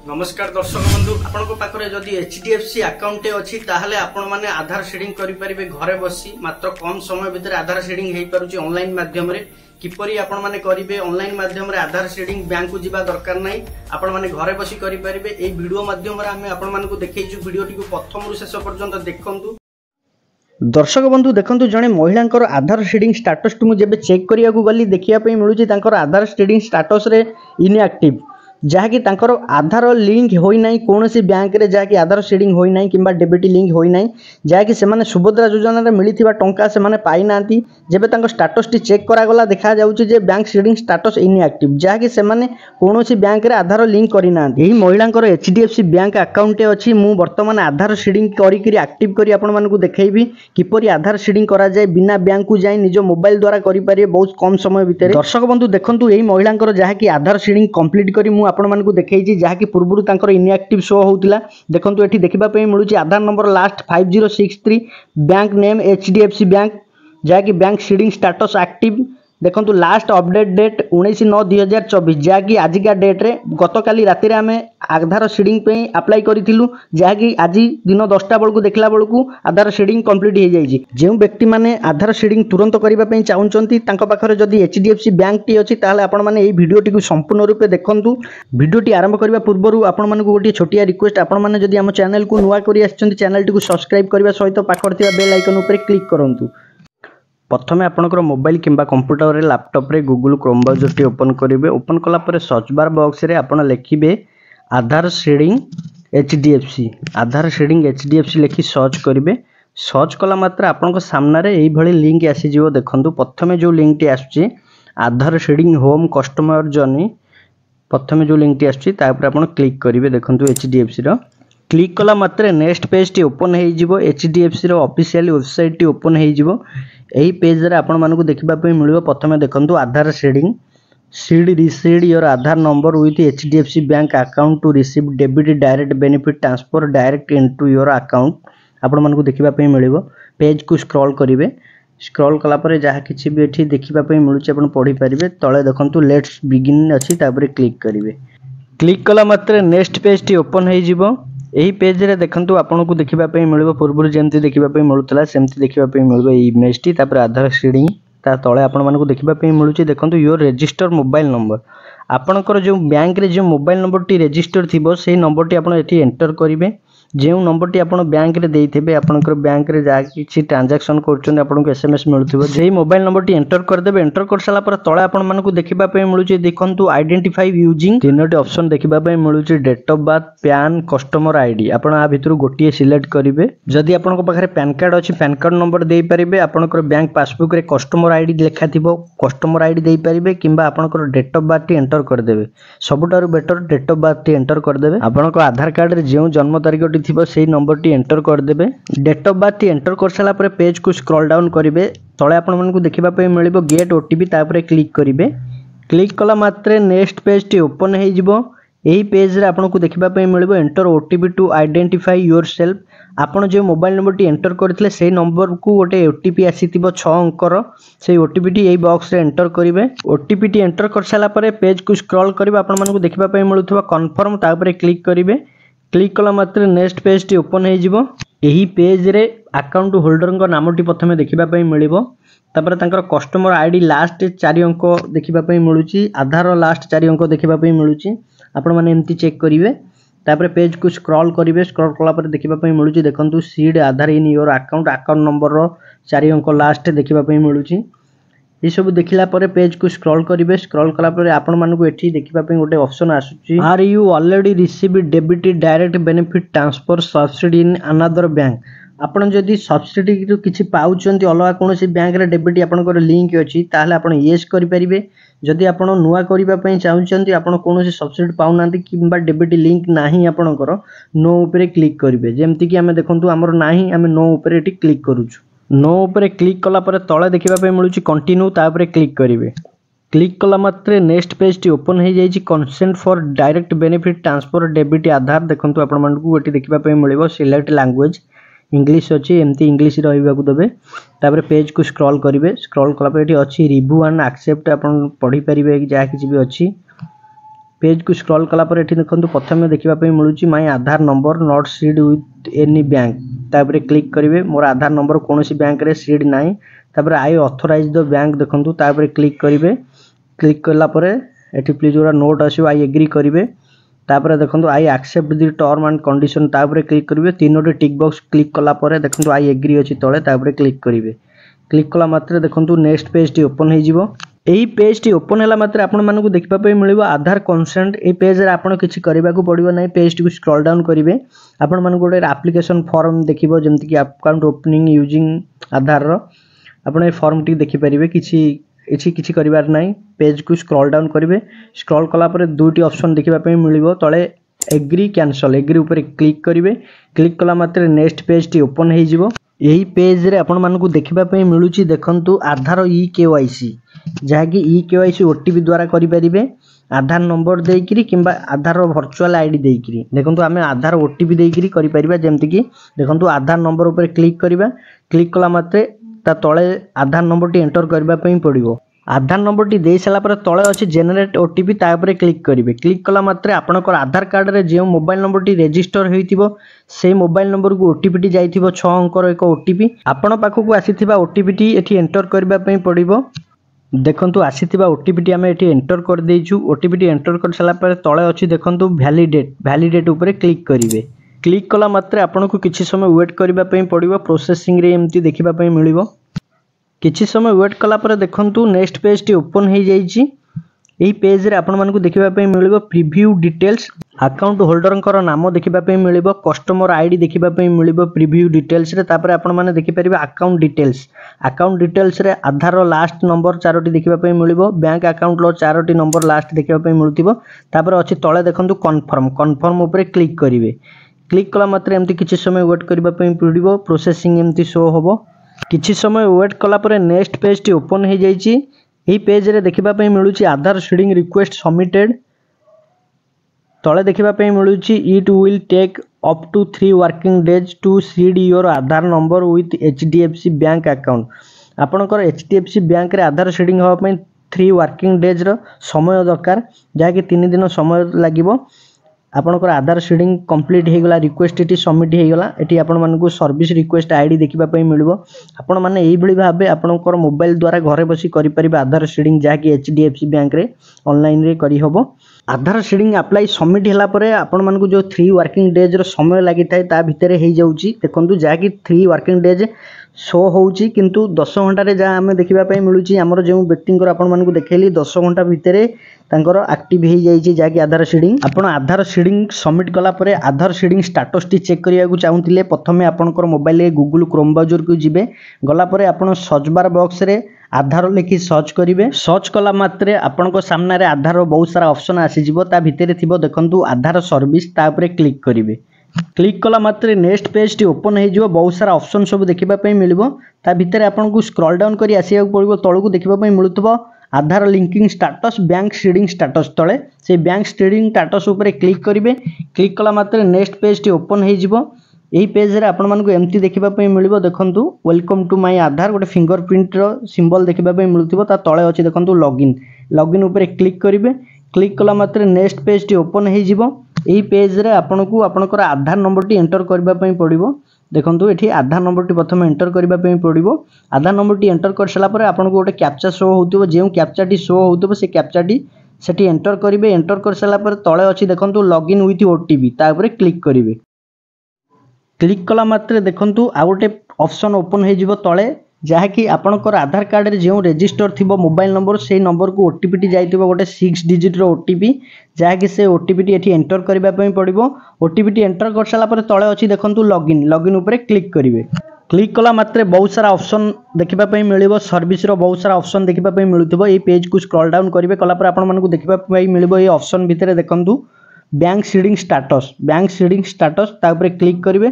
नमस्कार दर्शक बंधु आपन पाखे जदि एचडीएफसी अकाउंट अच्छी ताहले आपण माने आधार शेडिंग करि परिबे घरे बसी मात्र कम समय भितर आधार शेडिंग हेई पारुची ऑनलाइन माध्यम रे किपरि आपण माने करिवे ऑनलाइन माध्यम रे आधार शेडिंग बैंक को जिबा दरकार नाही आपण माने घरे बसी करि परिबे एई वीडियो माध्यम रे हमें आपण मानकु देखैछु वीडियोटी को प्रथम रु शेष पर्यंत देखंतु। दर्शक बंधु देखंतु जणे महिलांकर आधार शेडिंग स्टेटस टु मु जेबे चेक करिया को गली देखिया पई मिलुची तांकर आधार शेडिंग स्टेटस रे इनएक्टिव जहाँकि तांकर आधार लिंक होई नाही कोनोसी बैंक रे जहाँकि आधार शेडिंग होई नाही किंबा डेबिट लिंक होई नाही जहाँकि से माने सुभद्रा योजना रे मिलिथिबा टंका से माने पाई नांती जेबे तांकर स्टेटस टी चेक करा गला देखा जाउची जे बैंक शेडिंग स्टेटस इनएक्टिव जहाँकि से माने कोनोसी बैंक रे आधार लिंक करि नांती एही महिलांकर एचडीएफसी बैंक अकाउंट अछि मु वर्तमान आधार शेडिंग करी करी एक्टिव करी आपण मानकु देखैबी किपरि आधार शेडिंग करा जाय बिना बैंक को जाय निज मोबाइल द्वारा करि पारे बहुत कम समय भितर। दर्शक बंधु देखंतु एही महिलांकर जहाँकि आधार शेडिंग कंप्लीट करी मु आपण मानकु देखैछि जहाँकि पूर्वरु तांकर इनएक्टिव शो होउतिला देखंतु एठी देखिबा पई मिलुची Aadhaar number last 5063 bank name HDFC bank जहाँकि बैंक शेडिंग स्टेटस एक्टिव देखंतु लास्ट अपडेट डेट 19/9/2024 जहाँकि आजिका डेट रे गतकाली राति रे आमे आधार शेडिंग पे अप्लाई करिथिलु जहाँकि आज दिन 10टा बेलकु देखला बेलकु आधार शेडिंग कंप्लीट हो जाइछि। जे व्यक्ति माने आधार शेडिंग तुरंत करिबा पे चाहुचंती तांको पाखरे जदि एचडीएफसी बैंक टी अछि ताहले आपण माने एई वीडियोटी को संपूर्ण रूपे देखंतु। वीडियोटी आरंभ करिबा पूर्वरु आपण मानकु गोटी छोटिया रिक्वेस्ट आपण माने जदि हम चैनल को नुवा करि आछंती चैनल टी को सब्सक्राइब करबा सहित पाखर थिबा बेल आइकन ऊपर क्लिक करंतु। प्रथमे आपनकर मोबाइल किंबा कंप्यूटर रे लैपटॉप रे Google Chrome browser T open करिवे ओपन कला पर सर्च बार बॉक्स रे आपण लिखिबे आधार शेडिंग एचडीएफसी लिखि सर्च करिवे सर्च कला मात्र आपनकर सामना रे एई भली लिंक आसी जिवो देखंतु। प्रथमे जो लिंक टी आछी आधार शेडिंग होम कस्टमर जर्नी प्रथमे जो लिंक टी आछी ता ऊपर आपण क्लिक करिवे देखंतु एचडीएफसी रो क्लिक कला मात्र नेक्स्ट पेज टी ओपन हेई जिवो एचडीएफसी रो ऑफिशियल वेबसाइट टी ओपन हेई जिवो एही पेज रे आपण मानकु देखिबा पई मिलिबो। प्रथमे देखंतु Aadhaar seeding seed reseed your Aadhaar number with HDFC bank account to receive debit direct benefit transfer direct into your account आपण मानकु देखिबा पई मिलिबो। पेज को स्क्रॉल करिवे स्क्रॉल कला पर जहा किछि भी एठी देखिबा पई मिलुची आपण पढी परिबे तळे देखंतु लेट्स बिगिन अछि तापर क्लिक करिवे क्लिक कला मात्र नेक्स्ट पेज टी ओपन हेई जिवो। एही पेज रे देखंतु आपन को देखिबा पई मिलबो पूर्वरु जेमति देखिबा पई मिलुतला सेमति देखिबा पई मिलबो ई इमेज टी तापर आधार शेडिंग ता तळे आपन मानकु देखिबा पई मिलुची देखंतु योर रजिस्टर मोबाइल नंबर आपनकर जो बैंक रे जो मोबाइल नंबर टी रजिस्टर थिबो सेही नंबर टी आपन एठी एंटर करिवे जेउ नंबर टी आपन बैंक रे देइथिबे आपनकर बैंक रे जा किछि ट्रांजैक्शन करछन आपन को एसएमएस मिलुथिबो जेही मोबाइल नंबर टी एंटर कर देबे एंटर कर साला पर तळे आपन मानकु देखिबा पई मिलुची देखंतु आइडेंटिफाई यूजिंग तीनोटी ऑप्शन देखिबा पई मिलुची date of birth PAN customer ID आपन आ भितरु गोटिए सिलेक्ट करिवे जदि आपन को पाखरे पैन कार्ड अछि पैन कार्ड नंबर देई परिबे आपनकर बैंक पासबुक रे कस्टमर आईडी लेखा थिबो कस्टमर आईडी देई परिबे किंबा आपनकर डेट ऑफ बर्थ टी एंटर कर देबे सबुटारु बेटर डेट ऑफ बर्थ टी एंटर कर देबे आपनकर आधार कार्ड रे जेउ जन्म तारीख टी थिबो सेही नंबर टी एंटर कर देबे डेट ऑफ बर्थ टी एंटर कर साला पर पेज को स्क्रॉल डाउन करिवे तळे आपन मानकु देखिबा पई मिलिबो गेट ओटीपी ता पर क्लिक करिवे क्लिक कला मात्र नेक्स्ट पेज टी ओपन हेई जिवो एही पेज रे आपन को देखिबा पई मिलिबो enter OTP to identify yourself आपन जे मोबाइल नंबर टी एंटर करथिले सेही नंबर को गोटे ओटीपी आसीतिबो 6 अंकर सेही ओटीपी टी एही बॉक्स रे एंटर करिवे ओटीपी टी एंटर कर साला पर पेज को स्क्रॉल करिवे आपन मानकु देखिबा पई मिलुथबा कन्फर्म ता पर क्लिक करिवे क्लिक कला मात्र नेक्स्ट पेज टी ओपन हेई जिवो एही पेज रे अकाउंट होल्डर को नाम टी प्रथमे देखिबा पई मिलिबो तापर तांकर कस्टमर आईडी लास्ट 4 अंक देखिबा पई मिलुची आधार लास्ट 4 अंक देखिबा पई मिलुची आपण माने एम्ति चेक करिवे तापर पेज को स्क्रॉल करिवे स्क्रॉल कला पर देखिबा पई मिलुची देखंतु seed Aadhaar in your account number रो 4 अंक लास्ट देखिबा पई मिलुची ये सब देखिला पर पेज को स्क्रॉल करिवे स्क्रॉल कला पर आपण मानकु एठी देखिबा पई गोटे ऑप्शन आसुची are you already receive debit direct benefit transfer subsidy in another bank आपण जदि सब्सिडी रो किछि पाउचंती अलगा कोनोसी बैंक रे डेबिट आपनकर लिंक अछि ताहले आपण यस करि परिबे जदि आपण नुवा करिबा पई चाहुचंती आपण कोनोसी सब्सिडी पाउनांती किबा डेबिट लिंक नाही आपनकर नो ऊपर क्लिक करिवे जेमति कि हमें देखंतु हमर नाही हमें नो ऊपर एठी क्लिक करूछु नो ऊपर क्लिक कला पर तळे देखिबा पई मिलुची कंटिन्यू ता ऊपर क्लिक करिवे क्लिक कला मात्र नेक्स्ट पेज टी ओपन हे जाईची consent for direct benefit transfer debit Aadhaar देखंतु आपण मानकु एठी देखिबा पई मिलिबो सिलेक्ट लैंग्वेज इंग्लिश अच्छी एमती इंग्लिश रहा देवे तापर पेज को स्क्रॉल करेंगे स्क्रॉल कला अच्छी रिव्यू एंड एक्सेप्ट आप पढ़ी पारे जहाँ किसी भी अच्छी पेज को स्क्रॉल कला पर एठी देखंतु प्रथमे देखिबा पई मिलुची my Aadhaar number not seed with any bank तापर क्लिक करिवे मोर आधार नंबर कोनोसी बैंक रे सीड नाही तापर आई ऑथराइज द बैंक देखंतु तापर क्लिक करिवे क्लिक करला पर एठी प्लीज ओरा नोट आसीबो आई एग्री करिवे तापर देखंतु I accept the term and condition तापर क्लिक करिवे तीनोटी टिक बॉक्स क्लिक कला पर देखंतु आई एग्री अछि तळे तापर क्लिक करिवे क्लिक कला मात्र देखंतु नेक्स्ट पेज टी ओपन हे जिवो एही पेज टी ओपन हैला मात्र आपण मानकु देखिबा पई मिलिबो आधार कंसेंट ए पेज रे आपण किछि करबा को पड़िबो नै पेज टी स्क्रॉल डाउन करिवे आपण मानकु गोटे एप्लीकेशन फॉर्म देखिबो जेमति कि अकाउंट ओपनिंग यूजिंग आधार रो आपण ए फॉर्म टी देखि परिबे किछि करिवार नै पेज को स्क्रॉल डाउन करिवे स्क्रॉल कला पर दुटी ऑप्शन देखिबा पई मिलिबो तळे एग्री कैंसल एग्री ऊपर क्लिक करिवे क्लिक कला मात्र नेक्स्ट पेज टी ओपन हे जिवो एही पेज रे आपण मानकु देखिबा पई मिलुची देखंतु आधार ई केवाईसी जहा कि ई केवाईसी ओटीपी द्वारा करि परिबे आधार नंबर देइकरी किंबा आधार वर्चुअल आईडी देइकरी देखंतु हमें आधार ओटीपी देइकरी करि परिबा जेमति कि देखंतु आधार नंबर ऊपर क्लिक करिबा क्लिक कला मात्रे ता तळे आधार नंबर टी एंटर करबा पई पड़िबो आधार नंबर टी देई सला पर तळे अछि जनरेट ओटीपी ता ऊपर क्लिक करिवे क्लिक कला मात्रे आपनकर आधार कार्ड रे जे मोबाइल नंबर टी रजिस्टर हेतिबो से मोबाइल नंबर को ओटीपी टी जाइथिबो 6 अंकर एक ओटीपी आपण पाखकु आसीथिबा ओटीपी टी एठी एंटर करबा पई पड़िबो देखंतु आसीथिबा ओटीपी टी हमें एठी एंटर कर देइछु ओटीपी टी एंटर कर सला पर तळे अछि देखंतु वैलिडेट ऊपर क्लिक करिवे क्लिक कला मात्रे आपनको किछि समय वेट करबा पई पड़िबो प्रोसेसिंग रे एम्ति देखिबा पई मिलिबो किछि समय वेट कला पर देखंतु नेक्स्ट पेज टी ओपन हे जाईची एही पेज रे आपण मानकु देखिबा पई मिलिबो प्रीव्यू डिटेल्स अकाउंट होल्डर कर नाम देखिबा पई मिलिबो कस्टमर आईडी देखिबा पई मिलिबो प्रीव्यू डिटेल्स रे तापर आपण माने देखि परिबे अकाउंट डिटेल्स रे आधार लास्ट नंबर चारोटी देखिबा पई मिलिबो बैंक अकाउंट लो चारोटी नंबर लास्ट देखिबा पई मिलुतिबो तापर अछि तळे देखंतु कन्फर्म ऊपर क्लिक करिवे क्लिक कला मात्र एमती किछि समय वेट करबा पई पड़िबो प्रोसेसिंग एमती शो होबो किछि समय वेट कला पर नेक्स्ट पेज टी ओपन हे जाईची एही पेज रे देखिबा पई मिलुची आधार सीडिंग रिक्वेस्ट सबमिटेड तळे देखिबा पई मिलुची it will take up to 3 working days to seed your Aadhaar number with HDFC bank account आपनकर एचडीएफसी बैंक रे आधार सीडिंग होबा पई 3 वर्किंग डेज रो समय दरकार जा कि 3 दिन समय लागिबो आपनकर आधार सीडिंग कंप्लीट हे गला रिक्वेस्ट टी सबमिट हे गला एटी आपण मानकु सर्विस रिक्वेस्ट आईडी देखिबा पई मिलबो आपण माने एही भली भाबे आपनकर मोबाइल द्वारा घरे बसी करि परिबा आधार सीडिंग जा कि एचडीएफसी बैंक रे ऑनलाइन रे करि होबो आधार सीडिंग अप्लाई सबमिट होला परे आपण मानकु जो 3 वर्किंग डेज रो समय लागि थाए ता भितरे हे जाउची देखंतु जा कि 3 वर्किंग डेज शो होउची किंतु 10 घंटा रे जा हमें देखिबा पई मिलुची हमर जे व्यक्ति को आपण मानकु देखेली 10 घंटा भितरे तांकर एक्टिव हे जाईची जा कि आधार सीडिंग आपण आधार सीडिंग सबमिट कला परे आधार सीडिंग स्टेटस टी चेक करिया को चाहूतिले प्रथमे आपनकर मोबाइल रे गूगल क्रोम ब्राउजर को जिबे गला परे आपण सर्च बार बॉक्स रे आधार लिखि सर्च करिवे सर्च कला मात्रे आपनको सामने रे आधार बहुत सारा ऑप्शन आसी जिवो ता भितरे थिबो देखंतु आधार सर्विस ता ऊपर क्लिक करिवे क्लिक कला मात्रे नेक्स्ट पेज टी ओपन हे जिवो बहुत सारा ऑप्शन सब देखिबा पई मिलिबो ता भितरे आपनको स्क्रॉल डाउन करी आसीया पड़िबो तळकु देखिबा पई मिलुतबो Aadhaar linking status bank seeding status तळे से बैंक सीडिंग स्टेटस ऊपर क्लिक करिवे क्लिक कला मात्रे नेक्स्ट पेज टी ओपन हे जिवो एही पेज रे आपण मानकु एम्ति देखिबा पई मिलिबो देखंतु वेलकम टू माय आधार गोटे फिंगरप्रिंट रो सिंबल देखिबा पई मिलुतिबो ता तळे अछि देखंतु लॉगिन ऊपर क्लिक करिवे क्लिक कला मात्रे नेक्स्ट पेज टी ओपन हे जिवो एही पेज रे आपनकु आपनकर आधार नंबर टी एंटर करबा पई पड़िबो देखंतु एठी आधार नंबर टी प्रथम एंटर करबा पई पड़िबो आधार नंबर टी एंटर कर सला परे आपनकु गोटे कैप्चा शो होउतिबो जेउ कैप्चा टी शो होउतिबो से कैप्चा टी सेठी एंटर करिवे एंटर कर सला परे तळे अछि देखंतु लॉगिन विथ ओटीपी ता ऊपर क्लिक करिवे क्लिक कला मात्रे देखंतु आ गोटे ऑप्शन ओपन हे जिवो तळे जहा कि आपनकर आधार कार्ड रे जेउ रजिस्टर थिबो मोबाइल नंबर से नंबर को ओटीपी टी जाइतिबो गोटे 6 डिजिट रो ओटीपी जहा कि से ओटीपी टी एठी एंटर करबा पई पड़िबो ओटीपी टी एंटर कर सला पर तळे अछि देखंतु लॉगिन ऊपर क्लिक करिवे क्लिक कला मात्रे बहुत सारा ऑप्शन देखिबा पई मिलिबो सर्विस रो बहुत सारा ऑप्शन देखिबा पई मिलुतिबो ए पेज को स्क्रॉल डाउन करिवे कला पर आपण मानकु देखिबा पई मिलिबो ए ऑप्शन भितरे देखंतु बैंक सीडिंग स्टेटस ता ऊपर क्लिक करिवे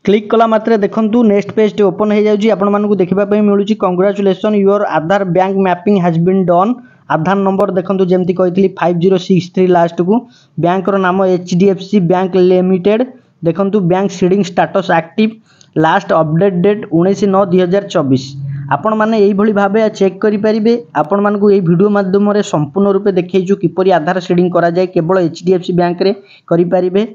क्लिक कला मात्रे देखंतु नेक्स्ट पेज टी ओपन हे जाउची आपण मानकु देखिबा पई मिलुची congratulation your Aadhaar bank mapping has been done Aadhaar number देखंतु जेमति कहितली 5063 लास्ट को बैंक रो नाम एचडीएफसी बैंक लिमिटेड देखंतु bank seeding status active last update date 19/9/2024 आपण माने एई भली भाबे चेक करि परिबे। आपण मानकु एई वीडियो माध्यम रे संपूर्ण रूपे देखैछु किपरि आधार सीडिंग करा जाय केवल एचडीएफसी बैंक रे करि परिबे।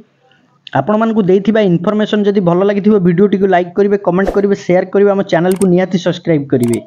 आपण मानकु देइथिबा इन्फॉर्मेशन जदि भलो लागिथिबो वीडियो टिकु लाइक करिवे, कमेंट करिवे, शेयर करिवे, हम चैनल को निहाती सब्सक्राइब करिवे।